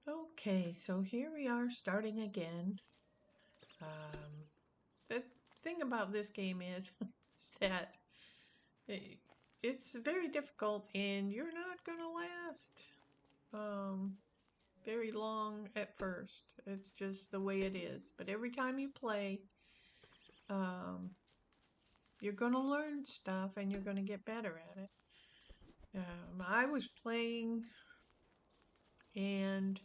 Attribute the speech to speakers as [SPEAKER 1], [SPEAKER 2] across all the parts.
[SPEAKER 1] Okay, so here we are starting again. The thing about this game is that it's very difficult and you're not going to last very long at first. It's just the way it is. But every time you play, um, you're going to learn stuff and you're going to get better at it. I was playing and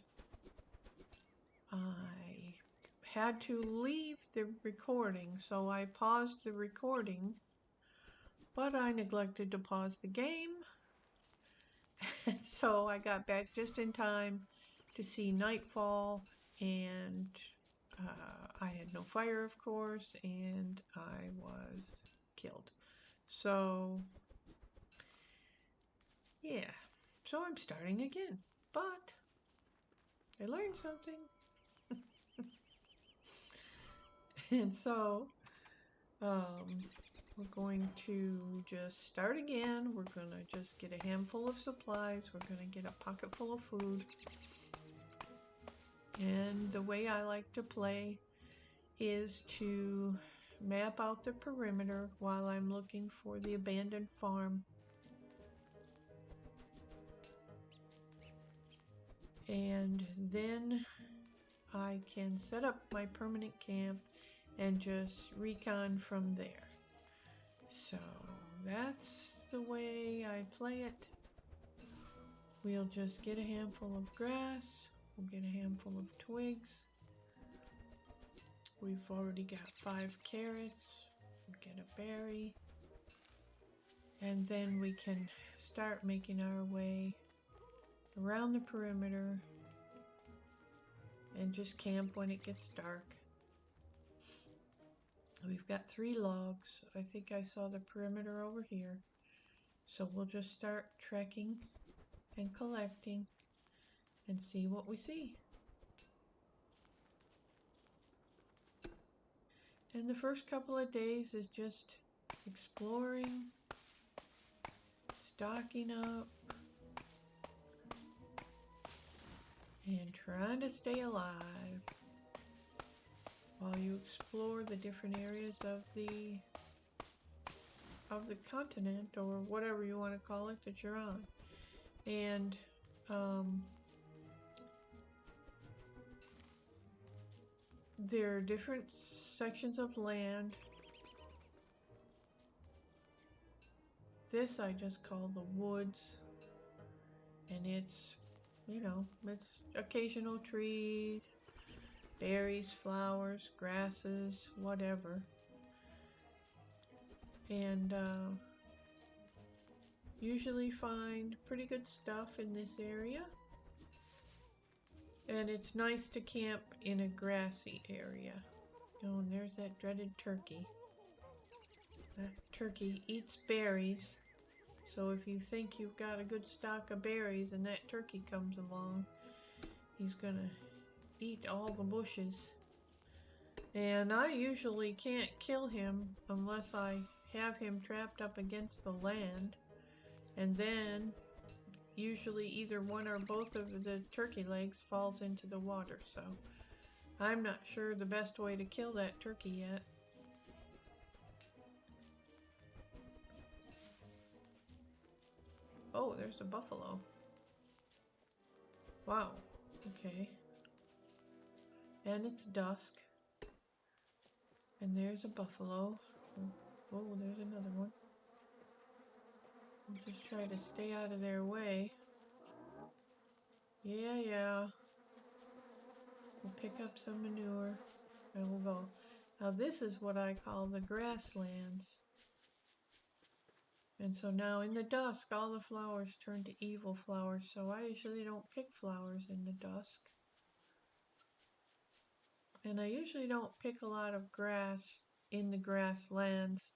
[SPEAKER 1] I had to leave the recording, so I paused the recording, but I neglected to pause the game, and so I got back just in time to see nightfall, and I had no fire, of course, and I was killed. So, yeah, so I'm starting again, but I learned something. And so, we're going to just start again. We're going to just get a handful of supplies. We're going to get a pocket full of food. And the way I like to play is to map out the perimeter while I'm looking for the abandoned farm. And then I can set up my permanent camp and just recon from there. So that's the way I play it. We'll just get a handful of grass. We'll get a handful of twigs. We've already got 5 carrots. We'll get a berry. And then we can start making our way around the perimeter and just camp when it gets dark. We've got 3 logs. I think I saw the perimeter over here. So we'll just start trekking and collecting and see what we see. And the first couple of days is just exploring, stocking up, and trying to stay alive while you explore the different areas of the continent, or whatever you want to call it, that you're on. And there are different sections of land. This I just call the woods, and it's, it's occasional trees, berries, flowers, grasses, whatever. And usually find pretty good stuff in this area. And it's nice to camp in a grassy area. Oh, and there's that dreaded turkey. That turkey eats berries. So if you think you've got a good stock of berries and that turkey comes along, he's gonna eat all the bushes. And I usually can't kill him unless I have him trapped up against the land. And then usually either one or both of the turkey legs falls into the water. So I'm not sure the best way to kill that turkey yet. Oh, there's a buffalo. Wow. Okay. And it's dusk. And there's a buffalo. Oh, there's another one. I'll just try to stay out of their way. Yeah. We'll pick up some manure and we'll go. Now this is what I call the grasslands. And so now in the dusk, all the flowers turn to evil flowers. So I usually don't pick flowers in the dusk. And I usually don't pick a lot of grass in the grasslands.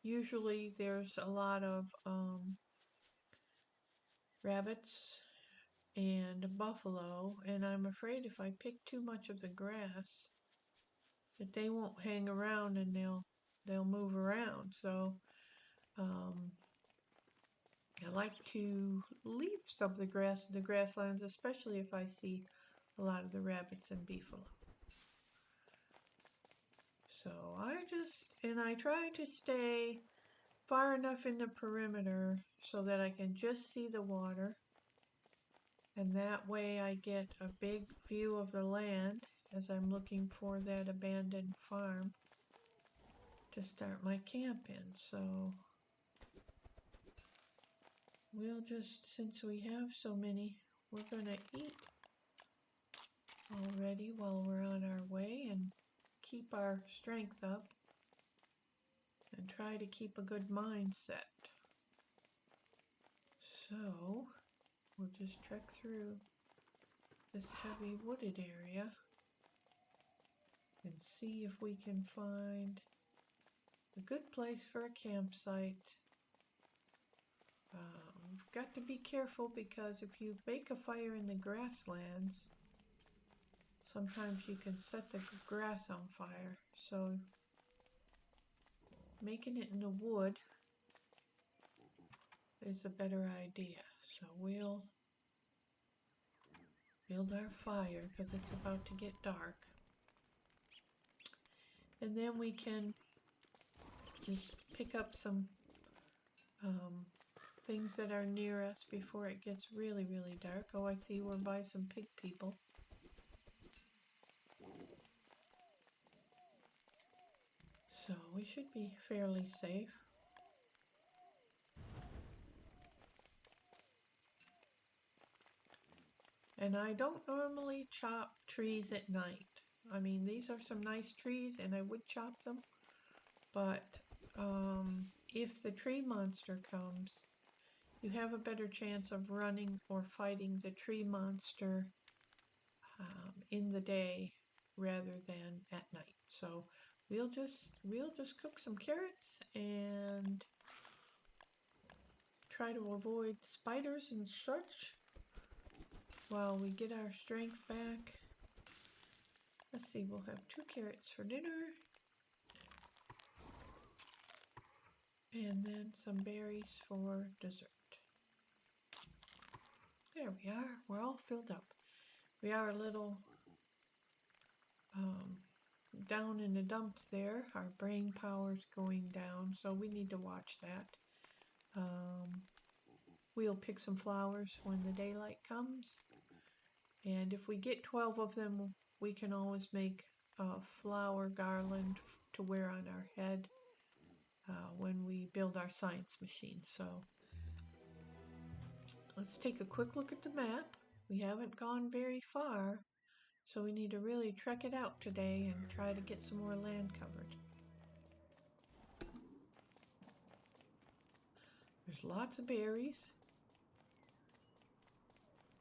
[SPEAKER 1] Usually there's a lot of rabbits and buffalo, and I'm afraid if I pick too much of the grass that they won't hang around and they'll move around. So I like to leave some of the grass in the grasslands, especially if I see a lot of the rabbits and beefalo. So I try to stay far enough in the perimeter so that I can just see the water. And that way I get a big view of the land as I'm looking for that abandoned farm to start my camp in. So we'll just, since we have so many, we're gonna eat already while we're on our way and keep our strength up and try to keep a good mindset. So we'll just trek through this heavy wooded area and see if we can find a good place for a campsite. We've got to be careful because if you bake a fire in the grasslands, sometimes you can set the grass on fire. So making it in the wood is a better idea. So we'll build our fire because it's about to get dark. And then we can just pick up some things that are near us before it gets really, really dark. Oh, I see we're by some pig people. So we should be fairly safe. And I don't normally chop trees at night. I mean, these are some nice trees and I would chop them. But if the tree monster comes, you have a better chance of running or fighting the tree monster in the day rather than at night. So we'll just cook some carrots and try to avoid spiders and such while we get our strength back. Let's see, we'll have 2 carrots for dinner and then some berries for dessert. There we are. We're all filled up. We are a little down in the dumps there. Our brain power's going down, so we need to watch that. We'll pick some flowers when the daylight comes. And if we get 12 of them, we can always make a flower garland to wear on our head when we build our science machine. So let's take a quick look at the map. We haven't gone very far, so we need to really trek it out today and try to get some more land covered. There's lots of berries.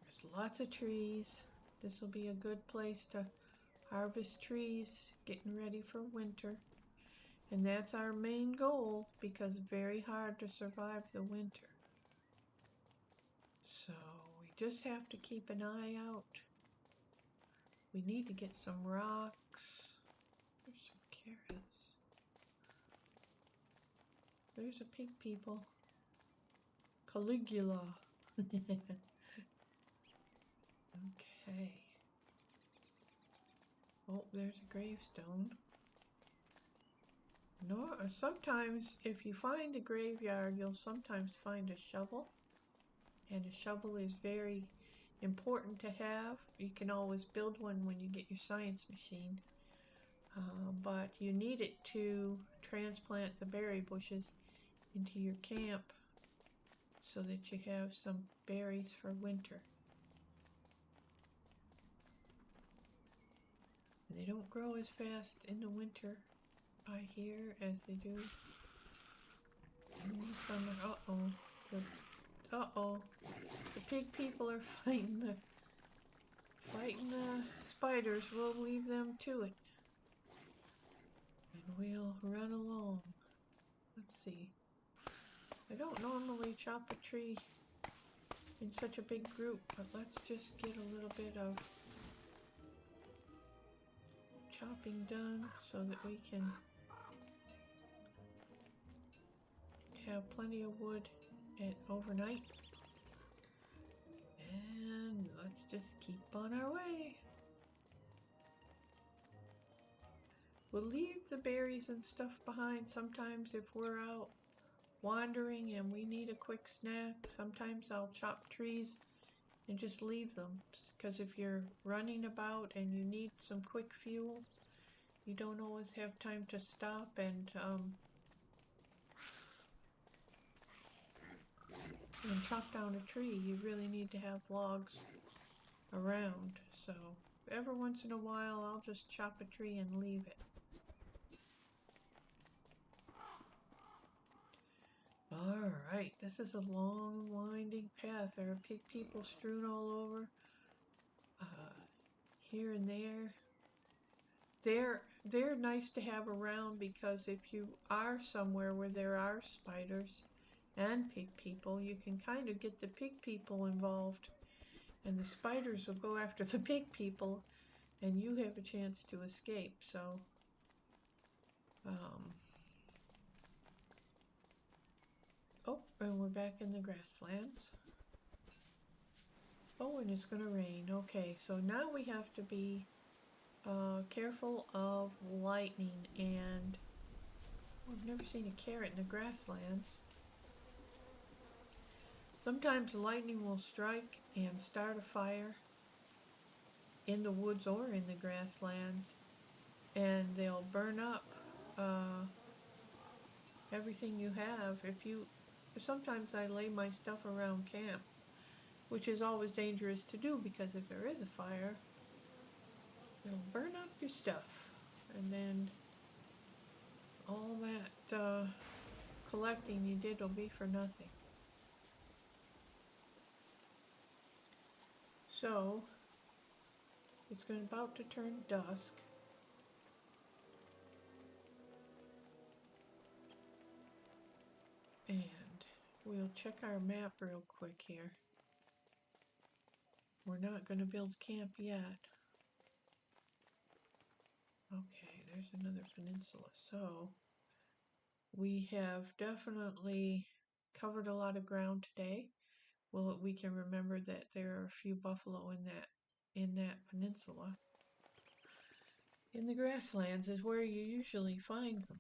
[SPEAKER 1] There's lots of trees. This will be a good place to harvest trees, getting ready for winter. And that's our main goal because it's very hard to survive the winter. So we just have to keep an eye out. We need to get some rocks. There's some carrots. There's a pig people. Caligula. Okay. Oh, there's a gravestone. No, sometimes if you find a graveyard, you'll sometimes find a shovel. And a shovel is very important to have. You can always build one when you get your science machine. But you need it to transplant the berry bushes into your camp so that you have some berries for winter. And they don't grow as fast in the winter, I hear, as they do in the summer. Uh-oh. The pig people are fighting the spiders. We'll leave them to it. And we'll run along. Let's see. I don't normally chop a tree in such a big group, but let's just get a little bit of chopping done so that we can have plenty of wood overnight. And let's just keep on our way. we'll leave the berries and stuff behind. Sometimes if we're out wandering and we need a quick snack, sometimes I'll chop trees and just leave them. Because if you're running about and you need some quick fuel, you don't always have time to stop and chop down a tree. You really need to have logs around. So every once in a while I'll just chop a tree and leave it. Alright, this is a long winding path. There are pig people strewn all over, here and there. They're nice to have around because if you are somewhere where there are spiders and pig people, you can kind of get the pig people involved, and the spiders will go after the pig people, and you have a chance to escape. So, oh, and we're back in the grasslands. Oh, and it's gonna rain. Okay, so now we have to be careful of lightning, and I've never seen a carrot in the grasslands. Sometimes lightning will strike and start a fire in the woods or in the grasslands, and they'll burn up everything you have. Sometimes I lay my stuff around camp, which is always dangerous to do because if there is a fire, it'll burn up your stuff, and then all that collecting you did will be for nothing. So it's about to turn dusk. And we'll check our map real quick here. We're not going to build camp yet. Okay, there's another peninsula. So we have definitely covered a lot of ground today. Well, we can remember that there are a few buffalo in that peninsula. In the grasslands is where you usually find them.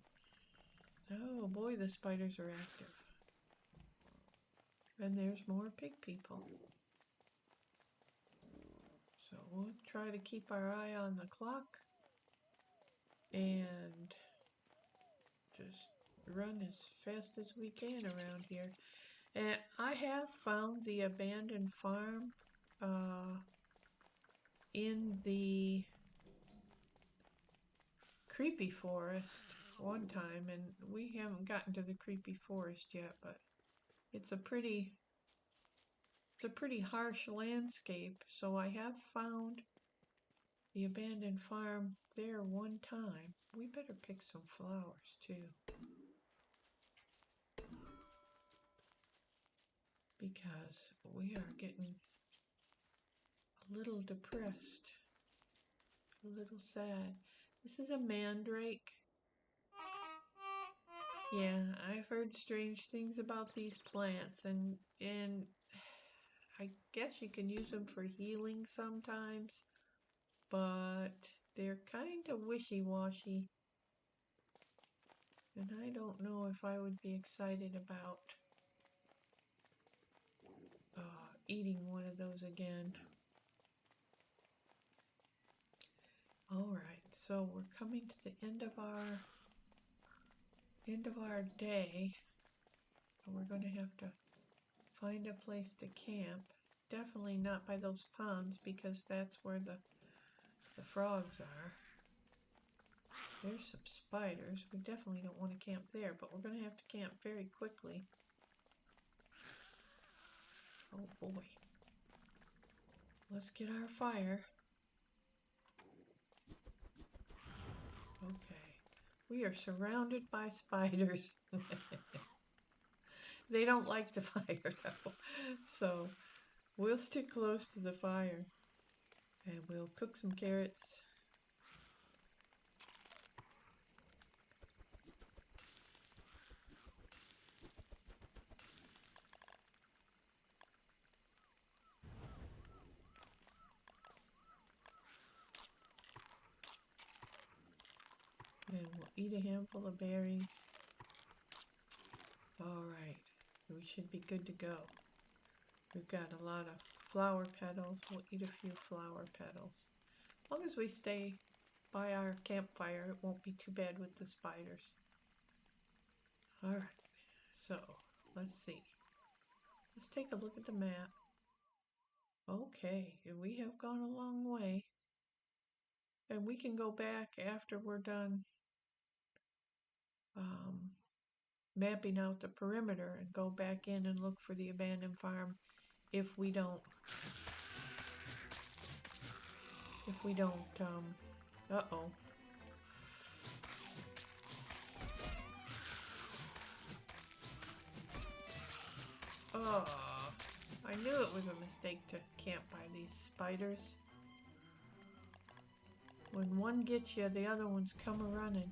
[SPEAKER 1] Oh boy, the spiders are active. And there's more pig people. So we'll try to keep our eye on the clock and just run as fast as we can around here. And I have found the abandoned farm in the creepy forest one time, and we haven't gotten to the creepy forest yet, but it's a pretty harsh landscape. So I have found the abandoned farm there one time. We better pick some flowers too, because we are getting a little depressed, a little sad. This is a mandrake. Yeah, I've heard strange things about these plants, and I guess you can use them for healing sometimes, but they're kind of wishy-washy, and I don't know if I would be excited about eating one of those again. Alright, so we're coming to the end of our day. We're going to have to find a place to camp. Definitely not by those ponds, because that's where the frogs are. There's some spiders. We definitely don't want to camp there, but we're going to have to camp very quickly. Oh boy. Let's get our fire. Okay. We are surrounded by spiders. They don't like the fire though. So we'll stick close to the fire and we'll cook some carrots. eat a handful of berries. Alright, we should be good to go. We've got a lot of flower petals. We'll eat a few flower petals. As long as we stay by our campfire, it won't be too bad with the spiders. Alright, so let's see. Let's take a look at the map. Okay, we have gone a long way. And we can go back after we're done mapping out the perimeter and go back in and look for the abandoned farm if we don't uh-oh. Oh, I knew it was a mistake to camp by these spiders. When one gets you, the other ones come a-running.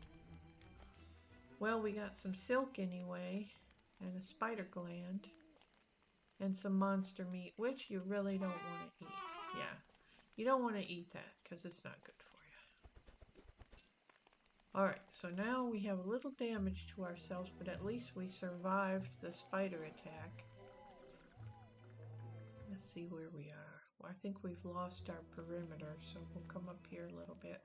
[SPEAKER 1] Well, we got some silk anyway, and a spider gland, and some monster meat, which you really don't want to eat. Yeah, you don't want to eat that because it's not good for you. Alright, so now we have a little damage to ourselves, but at least we survived the spider attack. Let's see where we are. Well, I think we've lost our perimeter, so we'll come up here a little bit.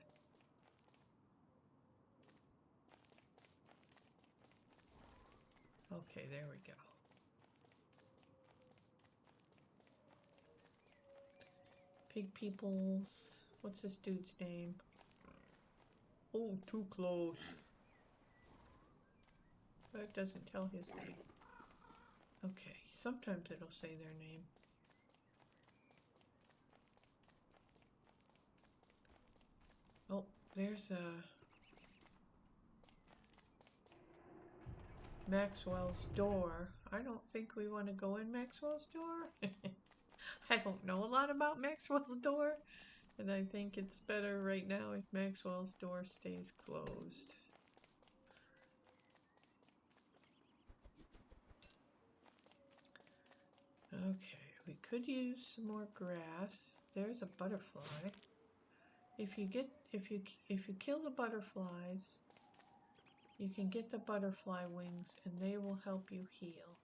[SPEAKER 1] Okay, there we go. Pig peoples. What's this dude's name? Oh, too close. That doesn't tell his name. Okay, sometimes it'll say their name. Oh, there's a Maxwell's door. I don't think we want to go in Maxwell's door. I don't know a lot about Maxwell's door, and I think it's better right now if Maxwell's door stays closed. Okay, we could use some more grass. There's a butterfly. If you kill the butterflies, you can get the butterfly wings and they will help you heal.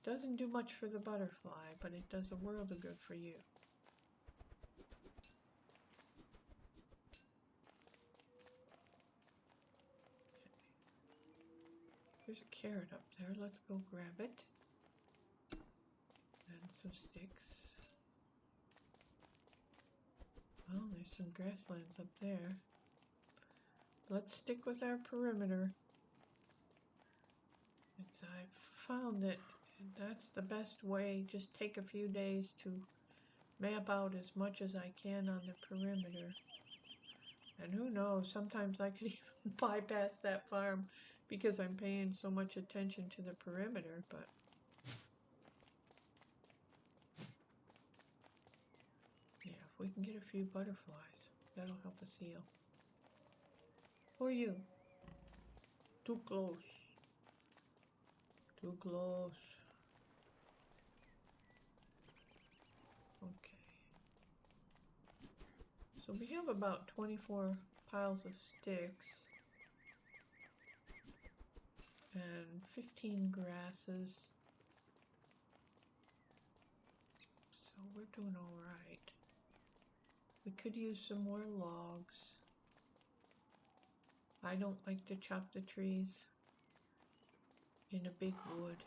[SPEAKER 1] Doesn't do much for the butterfly, but it does a world of good for you. Okay. There's a carrot up there. Let's go grab it. And some sticks. Oh, there's some grasslands up there. Let's stick with our perimeter. I've found that that's the best way. Just take a few days to map out as much as I can on the perimeter. And who knows, sometimes I could even bypass that farm because I'm paying so much attention to the perimeter, but yeah, if we can get a few butterflies, that'll help us heal. Who are you? Too close. Too close. Okay. So we have about 24 piles of sticks and 15 grasses. So we're doing all right. We could use some more logs. I don't like to chop the trees in a big wood.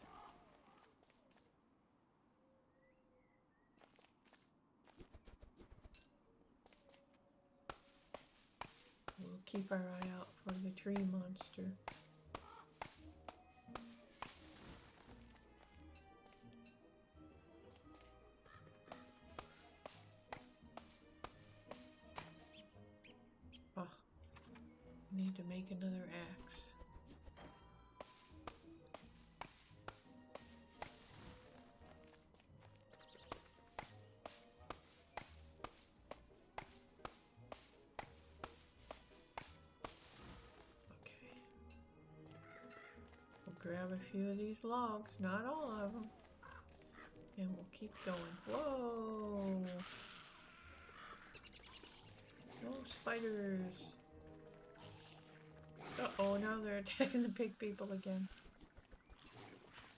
[SPEAKER 1] We'll keep our eye out for the tree monster. Oh, need to make another axe. Grab a few of these logs, not all of them, and we'll keep going. Whoa! No spiders! Uh-oh, now they're attacking the pig people again.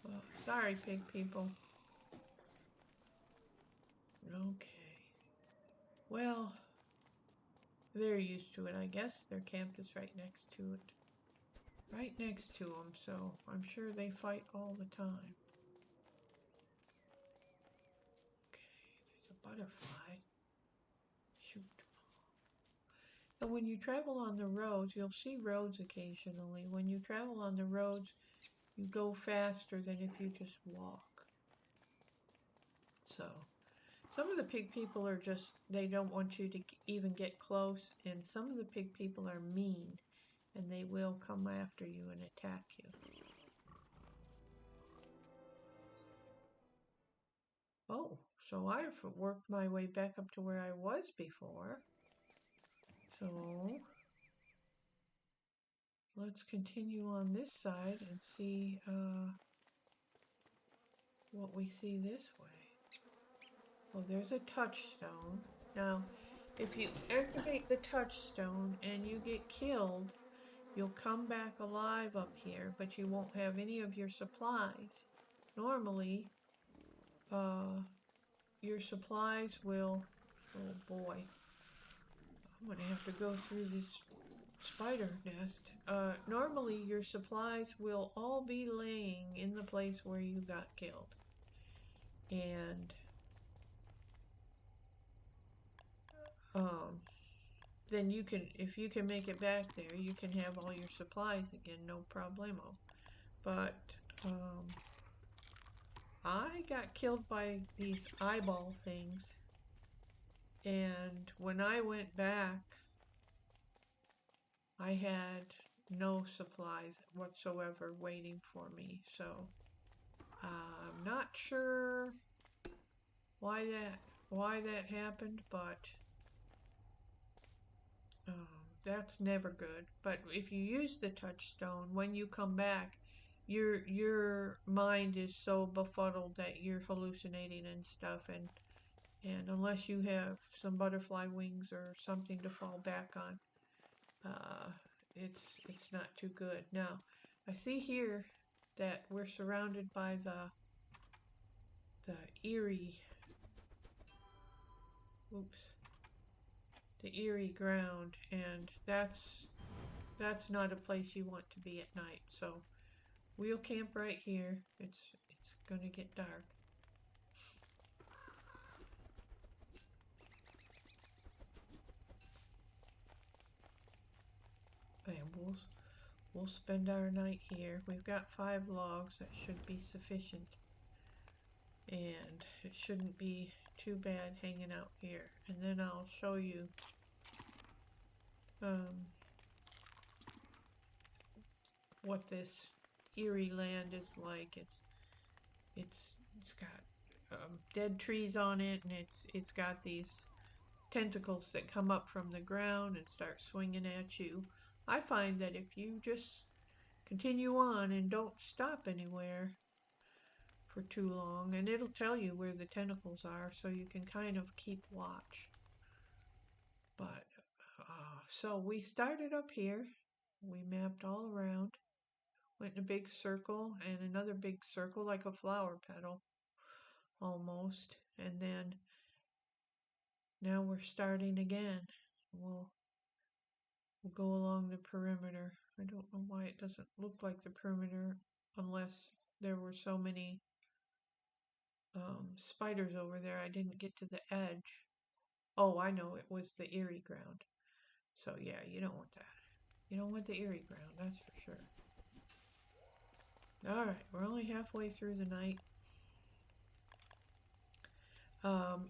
[SPEAKER 1] Oh, sorry, pig people. Okay. Well, they're used to it, I guess. Their camp is right next to it. Right next to them, so I'm sure they fight all the time. Okay, there's a butterfly. Shoot. And when you travel on the roads, you'll see roads occasionally. When you travel on the roads, you go faster than if you just walk. So, some of the pig people are just, they don't want you to even get close, and some of the pig people are mean, and they will come after you and attack you. Oh, so I've worked my way back up to where I was before. So, let's continue on this side and see what we see this way. Well, there's a touchstone. Now, if you activate the touchstone and you get killed, you'll come back alive up here, but you won't have any of your supplies. Normally, your supplies will... Oh boy. I'm gonna have to go through this spider nest. Normally, your supplies will all be laying in the place where you got killed. And then you can, if you can make it back there, you can have all your supplies again, no problemo. But I got killed by these eyeball things, and when I went back, I had no supplies whatsoever waiting for me. So I'm not sure why that happened, but that's never good. But if you use the touchstone, when you come back, your mind is so befuddled that you're hallucinating and stuff, and unless you have some butterfly wings or something to fall back on, it's not too good. Now, I see here that we're surrounded by the eerie, the eerie ground, and that's not a place you want to be at night. So we'll camp right here. It's gonna get dark. And we'll spend our night here. We've got 5 logs. That should be sufficient. And it shouldn't be too bad hanging out here. And then I'll show you what this eerie land is like. It's got dead trees on it, and it's got these tentacles that come up from the ground and start swinging at you. I find that if you just continue on and don't stop anywhere for too long, and it'll tell you where the tentacles are, so you can kind of keep watch. But so we started up here. We mapped all around, went in a big circle and another big circle, like a flower petal almost, and then now we're starting again. We'll go along the perimeter. I don't know why it doesn't look like the perimeter unless there were so many spiders over there. I didn't get to the edge. Oh, I know, it was the eerie ground. So yeah, you don't want that. You don't want the eerie ground, that's for sure. Alright, we're only halfway through the night.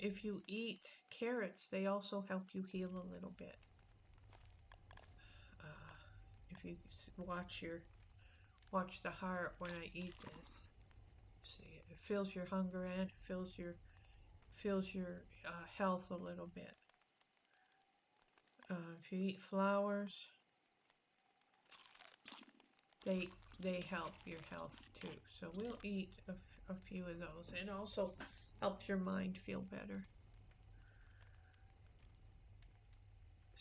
[SPEAKER 1] If you eat carrots, they also help you heal a little bit. If you watch the heart when I eat this, see, it fills your hunger and it fills your health a little bit. If you eat flowers, they help your health too. So we'll eat a few of those. It also helps your mind feel better.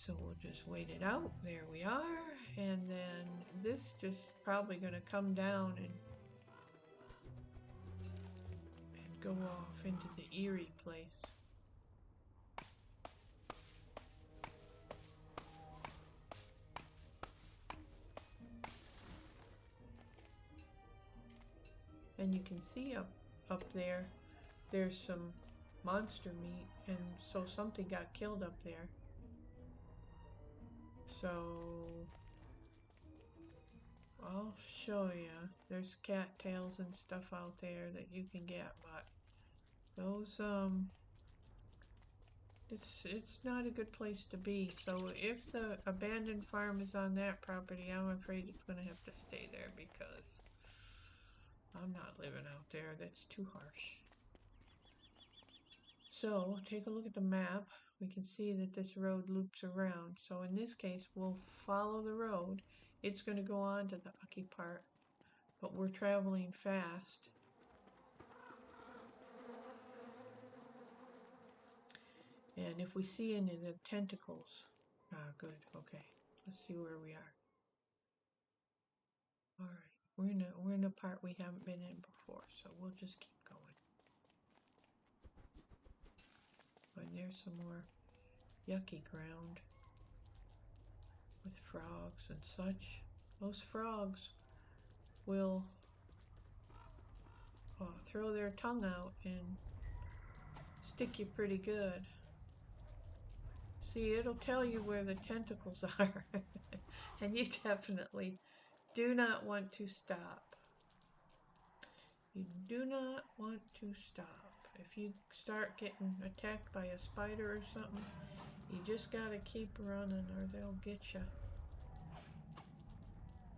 [SPEAKER 1] So we'll just wait it out. There we are. And then this just probably going to come down and go off into the eerie place. And you can see up there, there's some monster meat, and so something got killed up there. So I'll show you. There's cattails and stuff out there that you can get, but those it's not a good place to be. So if the abandoned farm is on that property, I'm afraid it's going to have to stay there because I'm not living out there. That's too harsh. So take a look at the map. We can see that this road loops around. So in this case, we'll follow the road. It's going to go on to the Ucky part, but we're traveling fast. And if we see any of the tentacles, good, okay. Let's see where we are. All right, we're in a part we haven't been in before, so we'll just keep going. And there's some more yucky ground with frogs and such. Those frogs will throw their tongue out and stick you pretty good. See, it'll tell you where the tentacles are. And you definitely do not want to stop. You do not want to stop. If you start getting attacked by a spider or something, you just gotta keep running or they'll get you.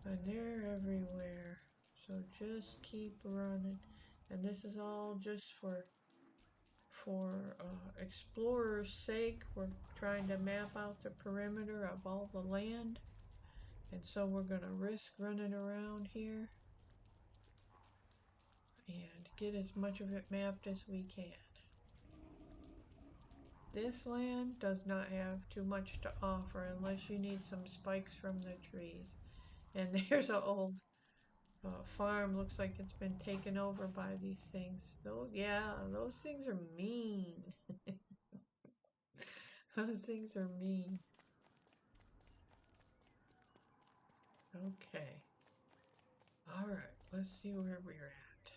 [SPEAKER 1] And they're everywhere. So just keep running. And this is all just for explorers' sake. We're trying to map out the perimeter of all the land. And so we're going to risk running around here and get as much of it mapped as we can. This land does not have too much to offer unless you need some spikes from the trees. And there's an old farm. Looks like it's been taken over by these things. Those things are mean. Those things are mean. Okay. All right. Let's see where we're at.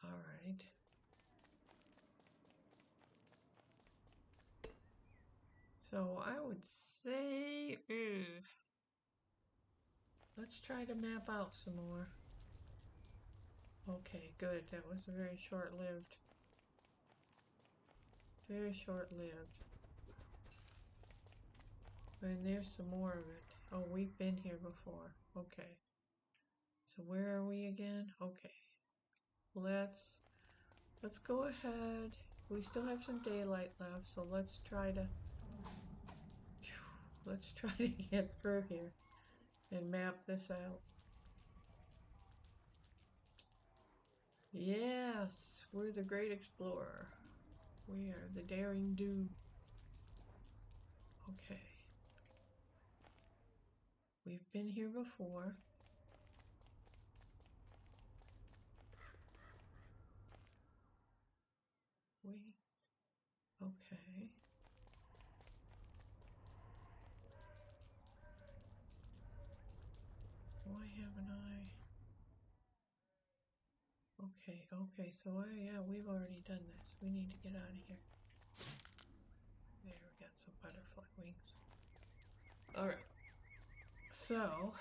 [SPEAKER 1] All right. So I would say, let's try to map out some more. Okay, good. That was very short-lived. Very short-lived. And there's some more of it. Oh, we've been here before. Okay. So where are we again? Okay. Let's go ahead. We still have some daylight left, so let's try to get through here and map this out. Yes, we're the great explorer. We are the daring do. Okay. We've been here before. Okay. Why haven't I? Okay, so yeah, we've already done this. We need to get out of here. There, we got some butterfly wings. Alright. So,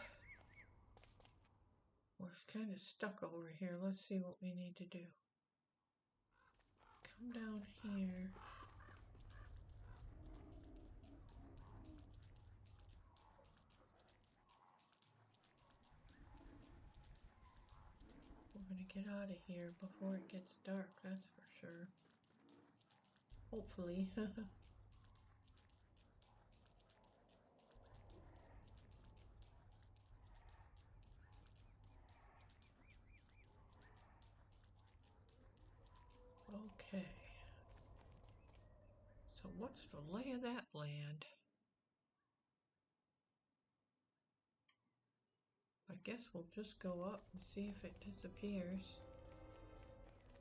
[SPEAKER 1] we're kind of stuck over here. Let's see what we need to do. Come down here. We're gonna get out of here before it gets dark, that's for sure. Hopefully. Okay. So what's the lay of that land? I guess we'll just go up and see if it disappears.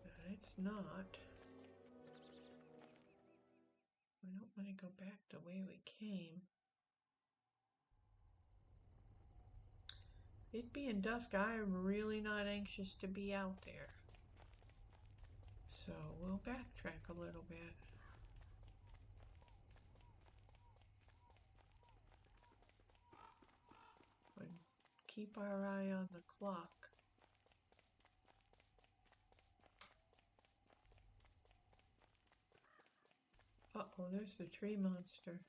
[SPEAKER 1] But it's not. We don't want to go back the way we came. It being dusk, I am really not anxious to be out there. So we'll backtrack a little bit. And keep our eye on the clock. Uh-oh, there's the tree monster.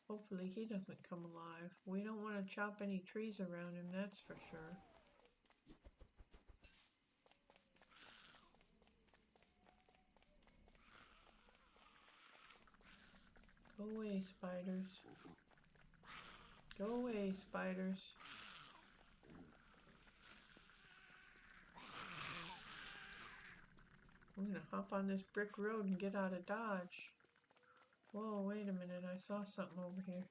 [SPEAKER 1] Hopefully he doesn't come alive. We don't want to chop any trees around him, that's for sure. Go away, spiders. Go away, spiders. I'm gonna hop on this brick road and get out of Dodge. Whoa, wait a minute, I saw something over here.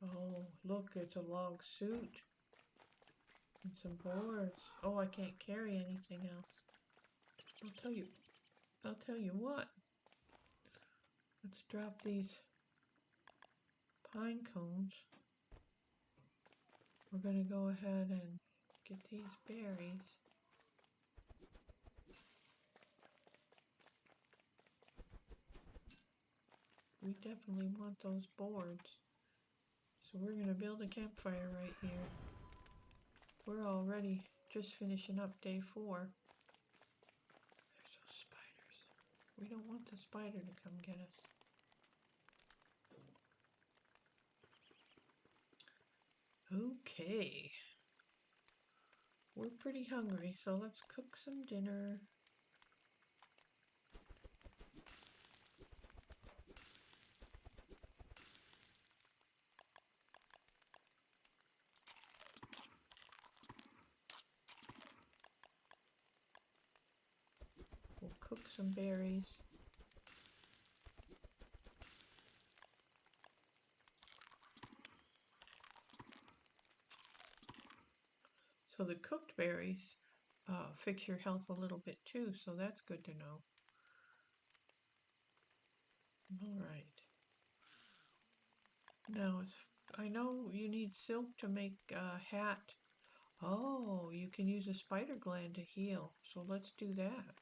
[SPEAKER 1] Oh, look, it's a log suit. And some boards. Oh, I can't carry anything else. I'll tell you what. Let's drop these pine cones. We're gonna go ahead and get these berries. We definitely want those boards. So we're gonna build a campfire right here. We're already just finishing up day 4. There's those spiders. We don't want the spider to come get us. Okay. We're pretty hungry, so let's cook some dinner. We'll cook some berries. So the cooked berries fix your health a little bit too, so that's good to know. All right. Now, I know you need silk to make a hat. Oh, you can use a spider gland to heal, so let's do that.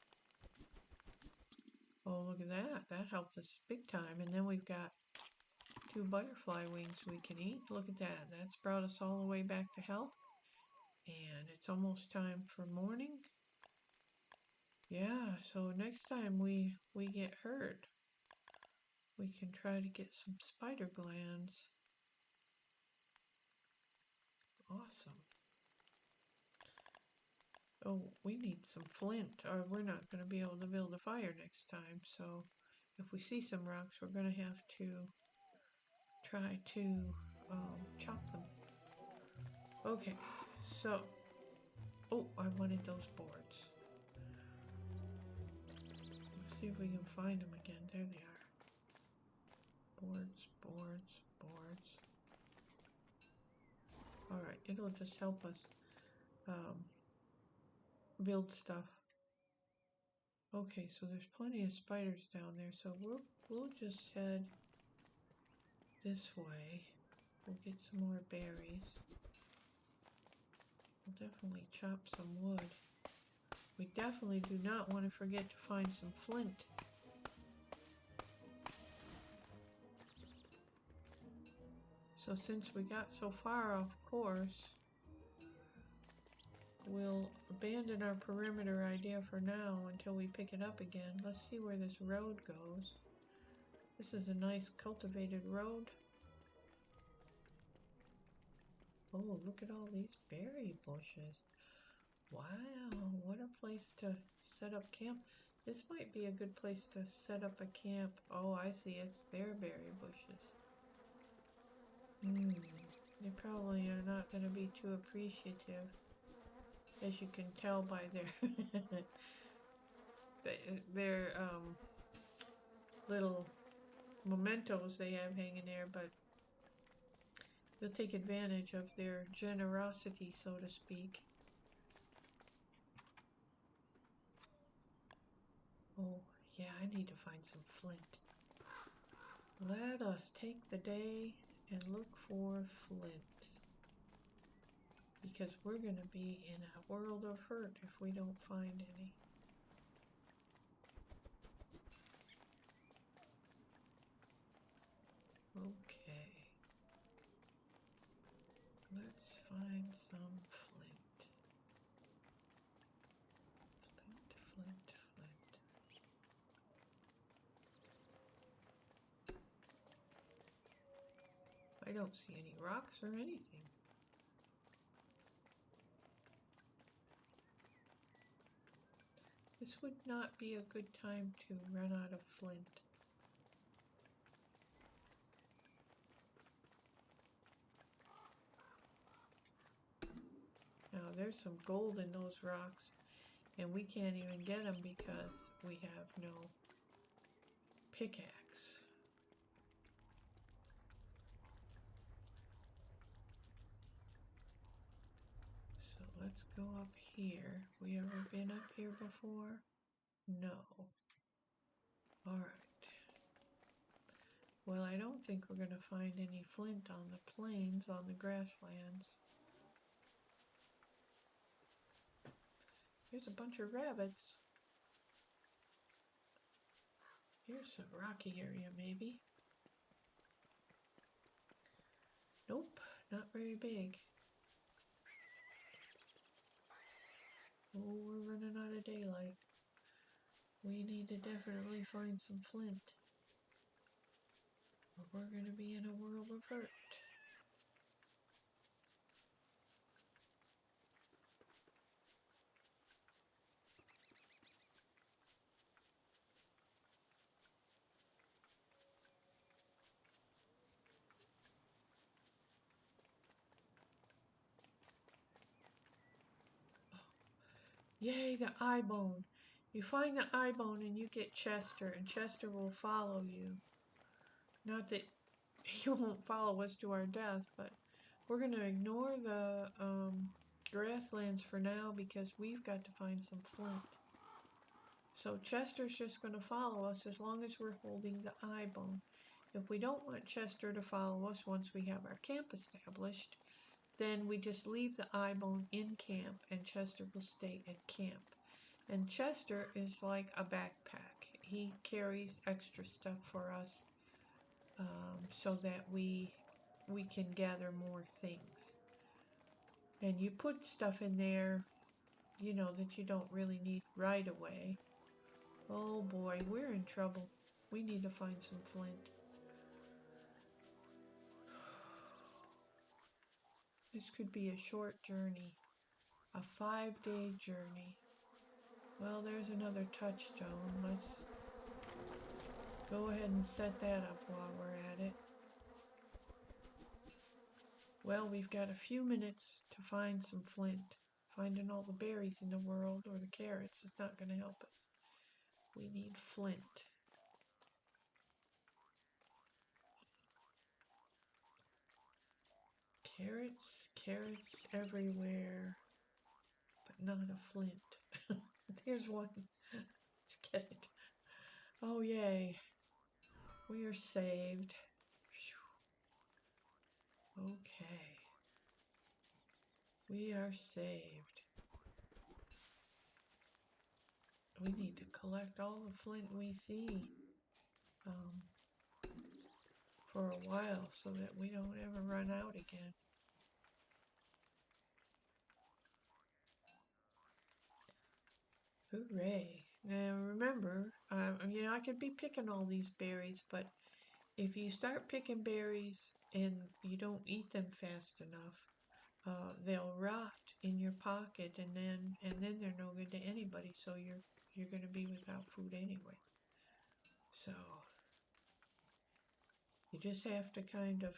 [SPEAKER 1] Oh, look at that. That helped us big time. And then we've got 2 butterfly wings we can eat. Look at that. That's brought us all the way back to health. And it's almost time for morning. Yeah, so next time we get hurt, we can try to get some spider glands. Awesome. Oh, we need some flint, or we're not going to be able to build a fire next time. So if we see some rocks, we're going to have to try to chop them. Okay, so, oh, I wanted those boards. Let's see if we can find them again. There they are. Boards, boards, boards. Alright, it'll just help us build stuff. Okay, so there's plenty of spiders down there, so we'll just head this way. We'll get some more berries. We'll definitely chop some wood. We definitely do not want to forget to find some flint. So since we got so far off course, we'll abandon our perimeter idea for now until we pick it up again. Let's see where this road goes. This is a nice cultivated road. Oh, look at all these berry bushes. Wow, what a place to set up camp. This might be a good place to set up a camp. Oh, I see, it's their berry bushes. They probably are not going to be too appreciative, as you can tell by their their little mementos they have hanging there, but you'll take advantage of their generosity, so to speak. Oh, yeah, I need to find some flint. Let us take the day and look for flint. Because we're going to be in a world of hurt if we don't find any. Okay. Let's find some flint. Flint. I don't see any rocks or anything. This would not be a good time to run out of flint. Now there's some gold in those rocks, and we can't even get them because we have no pickaxe. So let's go up here. We ever been up here before? No. Alright. Well, I don't think we're going to find any flint on the plains, on the grasslands. There's a bunch of rabbits. Here's some rocky area, maybe. Nope, not very big. Oh, we're running out of daylight. We need to definitely find some flint, or we're going to be in a world of hurt. Yay, the eye bone. You find the eye bone and you get Chester, and Chester will follow you. Not that he won't follow us to our death, but we're going to ignore the grasslands for now because we've got to find some flint. So Chester's just going to follow us as long as we're holding the eye bone. If we don't want Chester to follow us once we have our camp established, then we just leave the eye bone in camp and Chester will stay at camp. And Chester is like a backpack. He carries extra stuff for us so that we can gather more things. And you put stuff in there, you know, that you don't really need right away. Oh boy, we're in trouble. We need to find some flint. This could be a short journey, a 5-day journey. Well, there's another touchstone. Let's go ahead and set that up while we're at it. Well, we've got a few minutes to find some flint. Finding all the berries in the world or the carrots is not going to help us. We need flint. Carrots everywhere, but not a flint. There's one. Let's get it. Oh, yay. We are saved. Okay. We are saved. We need to collect all the flint we see for a while so that we don't ever run out again. Hooray. Now remember, you know, I could be picking all these berries, but if you start picking berries and you don't eat them fast enough, they'll rot in your pocket, and then they're no good to anybody. So you're going to be without food anyway. So you just have to kind of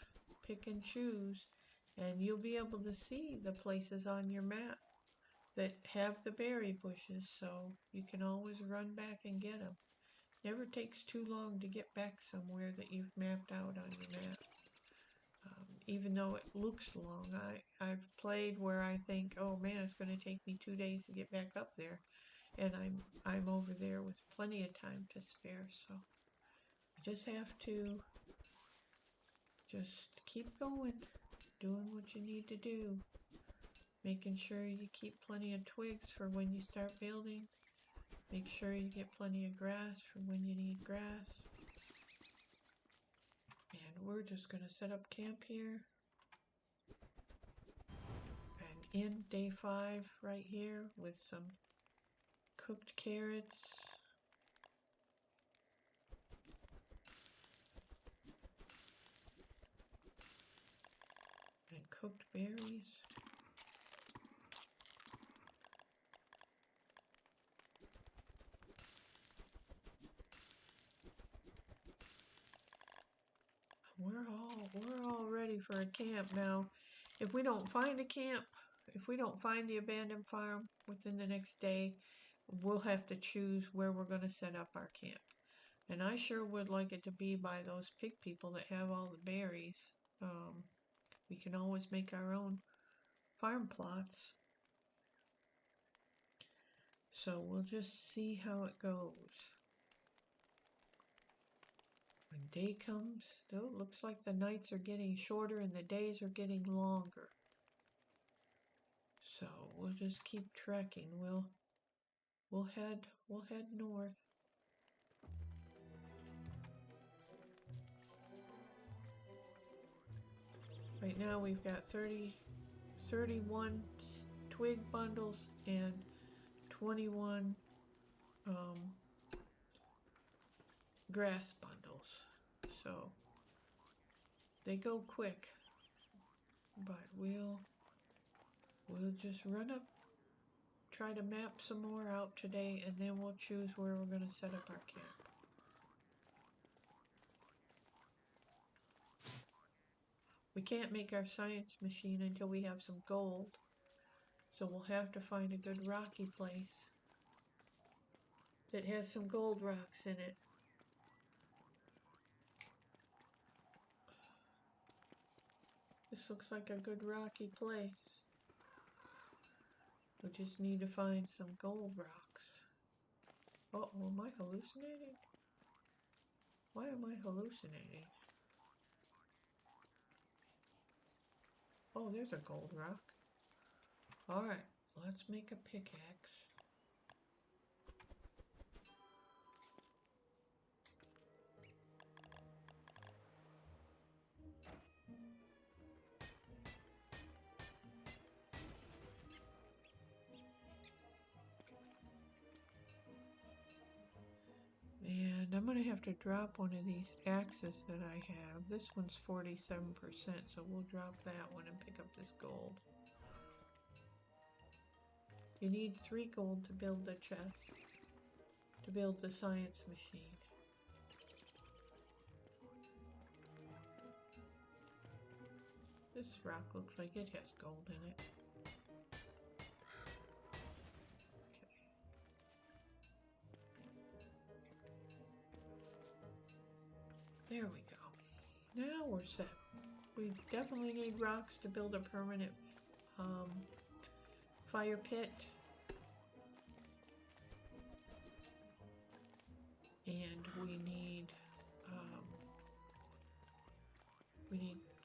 [SPEAKER 1] pick and choose and you'll be able to see the places on your map that have the berry bushes, so you can always run back and get them. Never takes too long to get back somewhere that you've mapped out on your map. Even though it looks long, I've played where I think, oh man, it's going to take me 2 days to get back up there, and I'm over there with plenty of time to spare. So you just have to just keep going, doing what you need to do, making sure you keep plenty of twigs for when you start building. Make sure you get plenty of grass for when you need grass. And we're just going to set up camp here and end day 5 right here with some cooked carrots and cooked berries. We're all ready for a camp now. If we don't find a camp, if we don't find the abandoned farm within the next day, we'll have to choose where we're going to set up our camp. And I sure would like it to be by those pig people that have all the berries. We can always make our own farm plots. So we'll just see how it goes. When day comes, though, it looks like the nights are getting shorter and the days are getting longer. So we'll just keep trekking. We'll head north. Right now we've got 31 twig bundles and 21 grass bundles. So they go quick, but we'll just run up, try to map some more out today, and then we'll choose where we're going to set up our camp. We can't make our science machine until we have some gold, so we'll have to find a good rocky place that has some gold rocks in it. This looks like a good rocky place. We just need to find some gold rocks. Uh-oh, am I hallucinating? Why am I hallucinating? Oh, there's a gold rock. Alright, let's make a pickaxe. And I'm going to have to drop one of these axes that I have. This one's 47%, so we'll drop that one and pick up this gold. You need 3 gold to build the chest, to build the science machine. This rock looks like it has gold in it. There we go. Now we're set. We definitely need rocks to build a permanent fire pit. And we need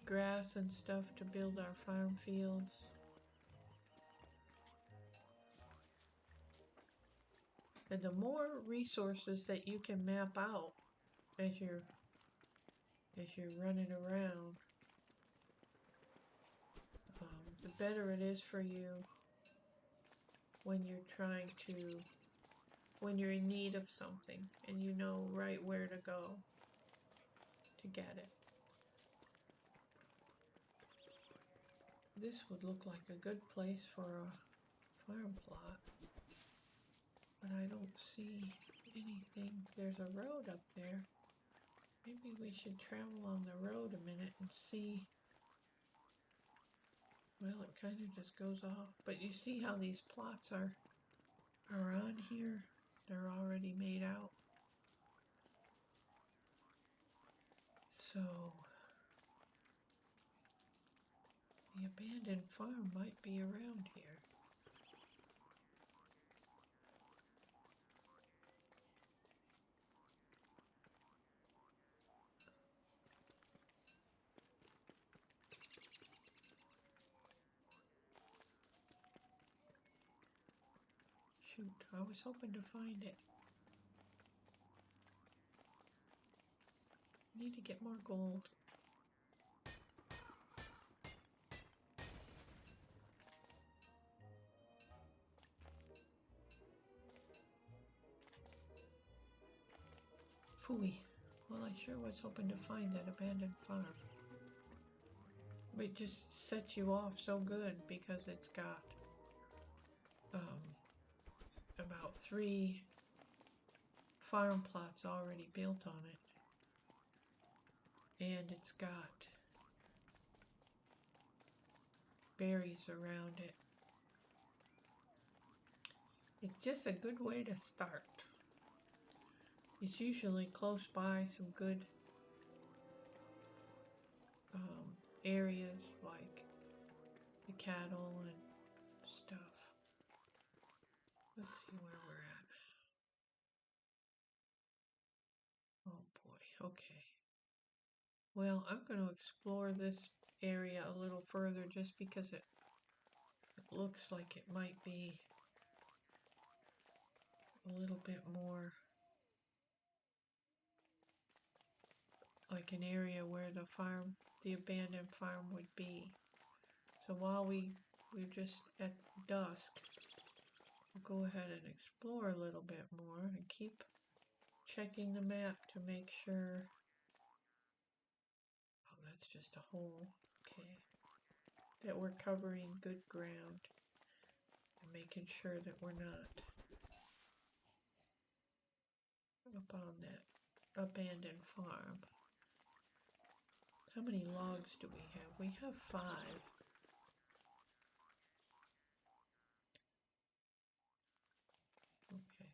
[SPEAKER 1] grass and stuff to build our farm fields. And the more resources that you can map out as you're running around, the better it is for you when you're in need of something and you know right where to go to get it. This would look like a good place for a farm plot, but I don't see anything. There's a road up there. Maybe we should travel on the road a minute and see Well, it kind of just goes off. But you see how these plots are on here? They're already made out. So the abandoned farm might be around here. Shoot, I was hoping to find it. Need to get more gold. Phooey. Well, I sure was hoping to find that abandoned farm. It just sets you off so good because it's got about 3 farm plots already built on it. And it's got berries around it. It's just a good way to start. It's usually close by some good areas like the cattle and stuff. Let's see where we're at. Oh boy, okay. Well, I'm going to explore this area a little further just because it looks like it might be a little bit more like an area where the abandoned farm would be. So while we're just at dusk, we'll go ahead and explore a little bit more and keep checking the map to make sure. Oh, that's just a hole. Okay. That we're covering good ground and making sure that we're not up on that abandoned farm. How many logs do we have? We have 5. Okay.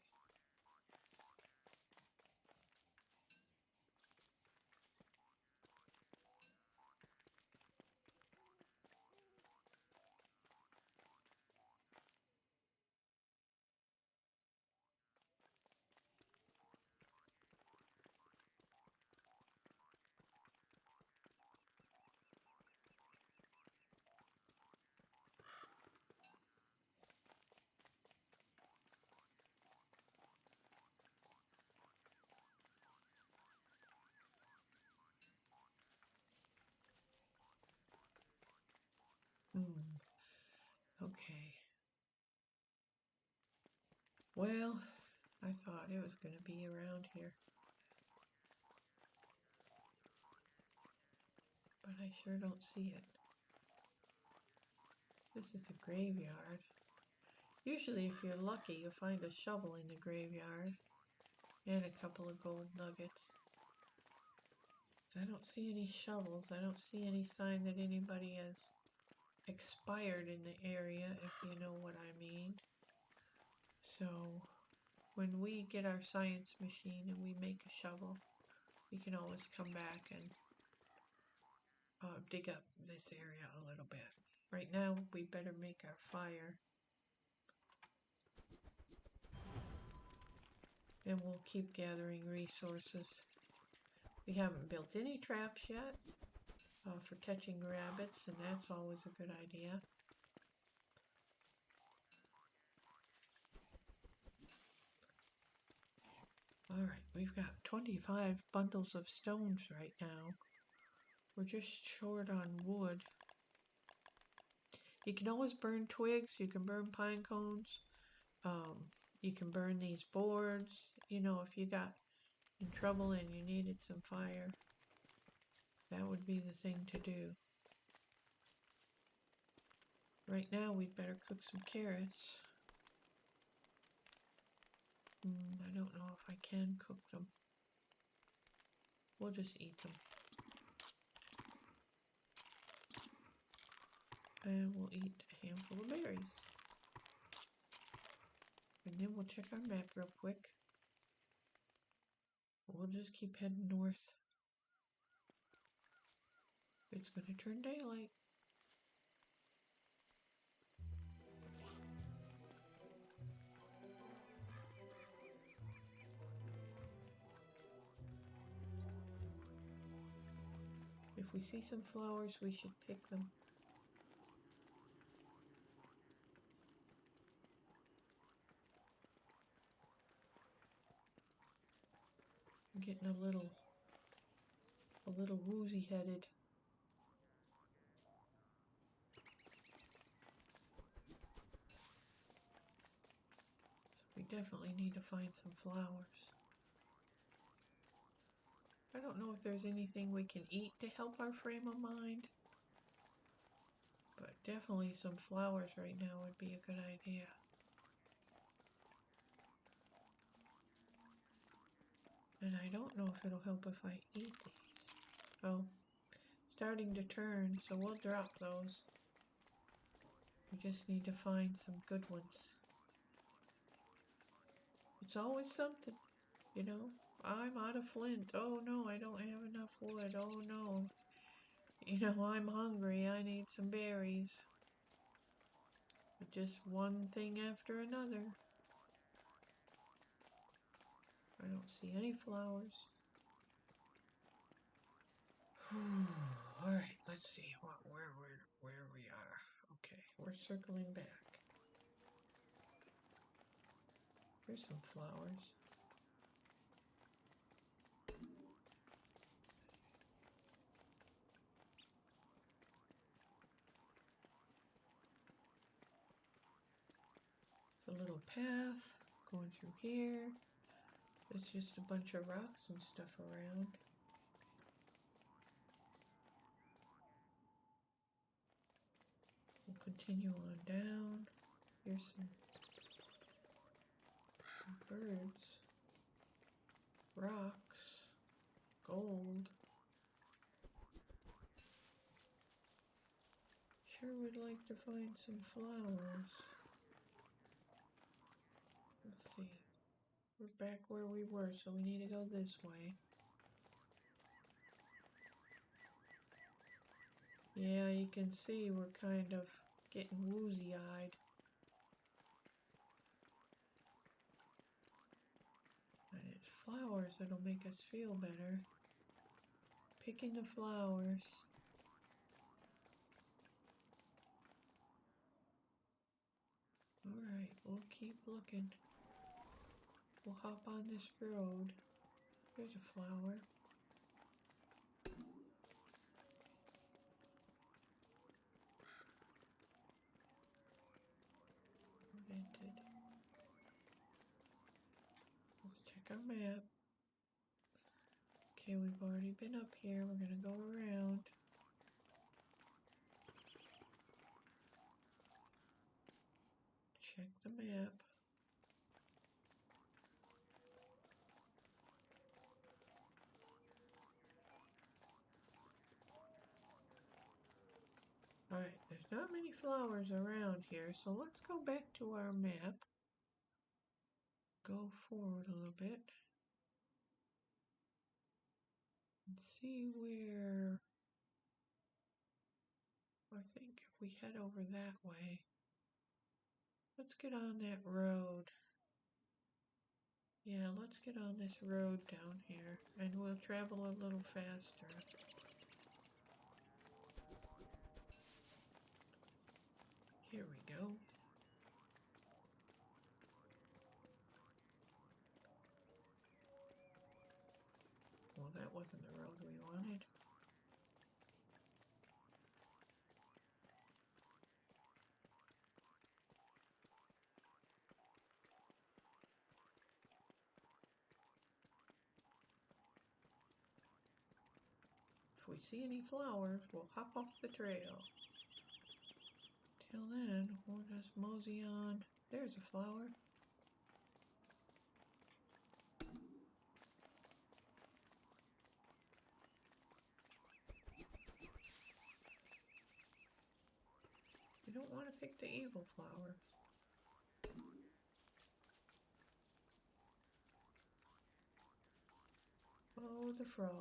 [SPEAKER 1] Okay. Well, I thought it was going to be around here. But I sure don't see it. This is the graveyard. Usually if you're lucky, you'll find a shovel in the graveyard. And a couple of gold nuggets. I don't see any shovels. I don't see any sign that anybody has expired in the area, if you know what I mean. So when we get our science machine and we make a shovel, we can always come back and dig up this area a little bit. Right now, we better make our fire. And we'll keep gathering resources. We haven't built any traps yet for catching rabbits, and that's always a good idea. Alright, we've got 25 bundles of stones right now. We're just short on wood. You can always burn twigs, you can burn pine cones, you can burn these boards. You know, if you got in trouble and you needed some fire, that would be the thing to do. Right now, we'd better cook some carrots. I don't know if I can cook them. We'll just eat them. And we'll eat a handful of berries. And then we'll check our map real quick. We'll just keep heading north. It's gonna turn daylight. If we see some flowers, we should pick them. I'm getting a little woozy headed. So we definitely need to find some flowers. I don't know if there's anything we can eat to help our frame of mind, but definitely some flowers right now would be a good idea. And I don't know if it'll help if I eat these. Oh, starting to turn, so we'll drop those. We just need to find some good ones. It's always something, you know. I'm out of flint. Oh no, I don't have enough wood. Oh no. You know, I'm hungry. I need some berries. Just one thing after another. I don't see any flowers. Alright, let's see where we are. Okay, we're circling back. Here's some flowers. It's a little path going through here. There's just a bunch of rocks and stuff around. We'll continue on down. Here's some birds, rocks, gold. Sure would like to find some flowers. Let's see. We're back where we were, so we need to go this way. Yeah, you can see we're kind of getting woozy-eyed. And it's flowers that'll make us feel better. Picking the flowers. Alright, we'll keep looking. We'll hop on this road. There's a flower. Invented. Let's check our map. Okay, we've already been up here. We're gonna go around. Check the map. Alright, there's not many flowers around here, so let's go back to our map. Go forward a little bit. And see where... I think if we head over that way... Let's get on that road. Yeah, let's get on this road down here, and we'll travel a little faster. Here we go. Well, that wasn't the road we wanted. If we see any flowers, we'll hop off the trail. Till then, we'll just mosey on. There's a flower. don't want to pick the evil flower. Oh, the frogs.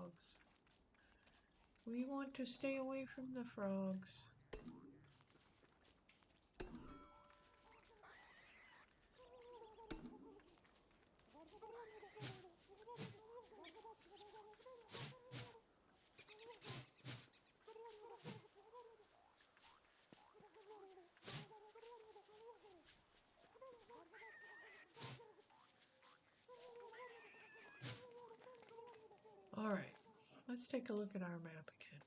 [SPEAKER 1] We want to stay away from the frogs. All right, let's take a look at our map again.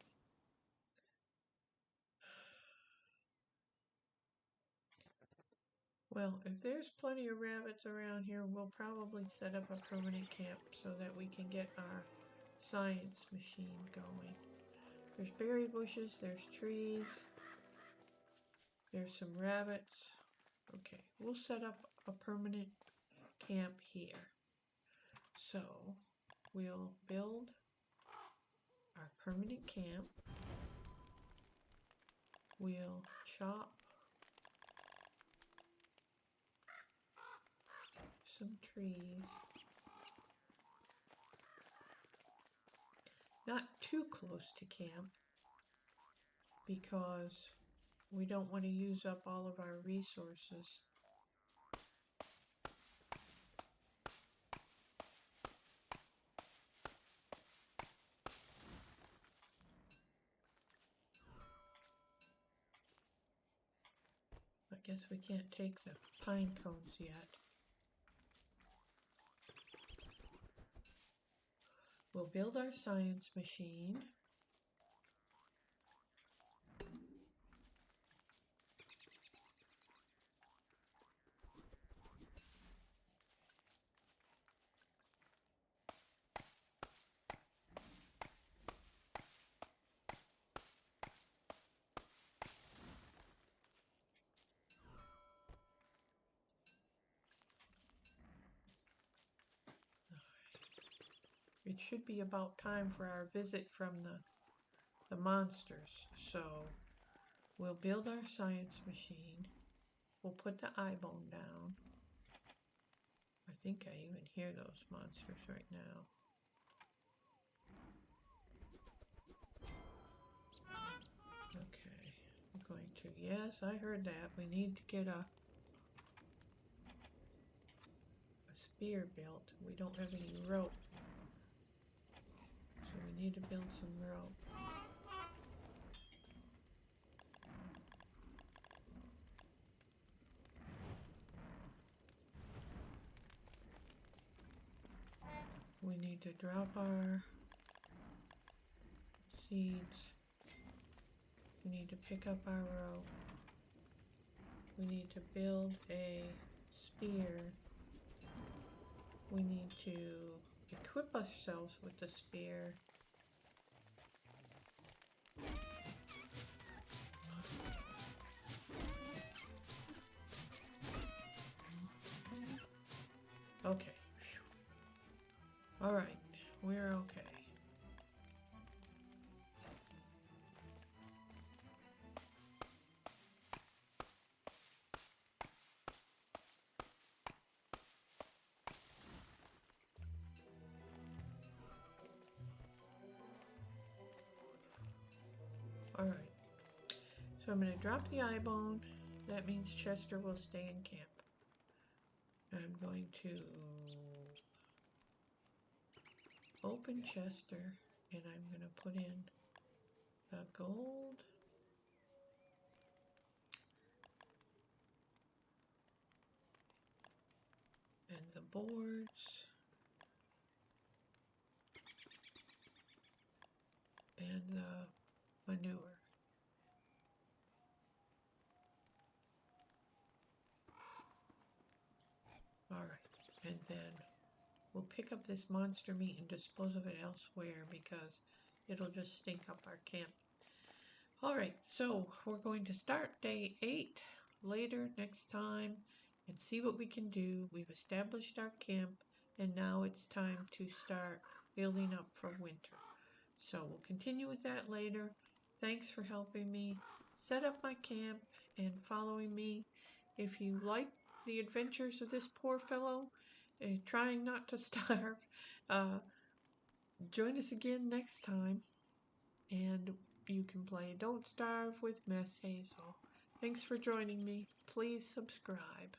[SPEAKER 1] Well, if there's plenty of rabbits around here, we'll probably set up a permanent camp so that we can get our science machine going. There's berry bushes, there's trees, there's some rabbits. Okay, we'll set up a permanent camp here. So, we'll build our permanent camp. We'll chop some trees. Not too close to camp because we don't want to use up all of our resources. I guess we can't take the pine cones yet. We'll build our science machine. It should be about time for our visit from the monsters. So we'll build our science machine. We'll put the eye bone down. I think I even hear those monsters right now. Okay, I'm going to, yes, I heard that. We need to get a spear built. We don't have any rope. So we need to build some rope. We need to drop our seeds. We need to pick up our rope. We need to build a spear. We need to equip ourselves with the spear. Okay. All right, we're okay. All right. So I'm going to drop the eye bone. That means Chester will stay in camp. I'm going to open Chester, and I'm going to put in the gold. And the boards. And the manure. Alright, and then we'll pick up this monster meat and dispose of it elsewhere because it'll just stink up our camp. Alright, so we're going to start day 8 later next time and see what we can do. We've established our camp and now it's time to start building up for winter. So we'll continue with that later. Thanks for helping me set up my camp and following me. If you like the adventures of this poor fellow, trying not to starve, uh, join us again next time, and you can play Don't Starve with MessHazel. Thanks for joining me. Please subscribe.